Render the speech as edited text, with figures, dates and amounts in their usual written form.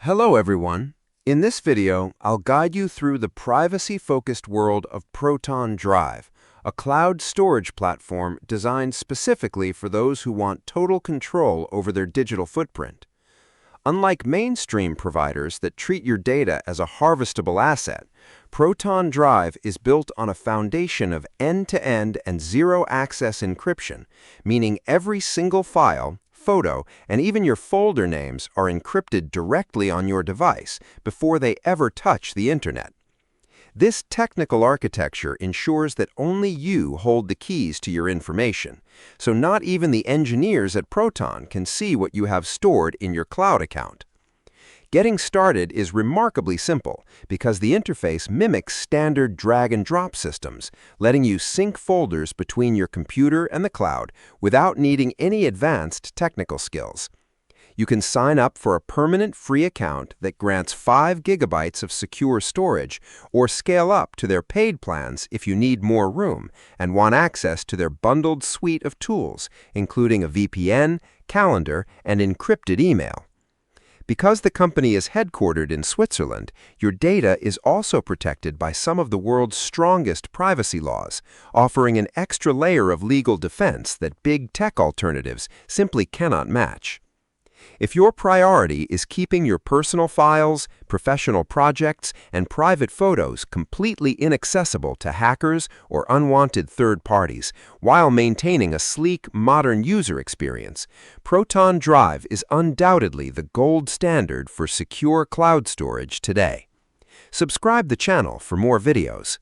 Hello everyone. In this video, I'll guide you through the privacy-focused world of Proton Drive, a cloud storage platform designed specifically for those who want total control over their digital footprint. Unlike mainstream providers that treat your data as a harvestable asset, Proton Drive is built on a foundation of end-to-end and zero-access encryption, meaning every single file, photo, and even your folder names are encrypted directly on your device before they ever touch the internet. This technical architecture ensures that only you hold the keys to your information, so not even the engineers at Proton can see what you have stored in your cloud account. Getting started is remarkably simple because the interface mimics standard drag-and-drop systems, letting you sync folders between your computer and the cloud without needing any advanced technical skills. You can sign up for a permanent free account that grants 5 GB of secure storage or scale up to their paid plans if you need more room and want access to their bundled suite of tools, including a VPN, calendar, and encrypted email. Because the company is headquartered in Switzerland, your data is also protected by some of the world's strongest privacy laws, offering an extra layer of legal defense that big tech alternatives simply cannot match. If your priority is keeping your personal files, professional projects, and private photos completely inaccessible to hackers or unwanted third parties, while maintaining a sleek, modern user experience, Proton Drive is undoubtedly the gold standard for secure cloud storage today. Subscribe the channel for more videos.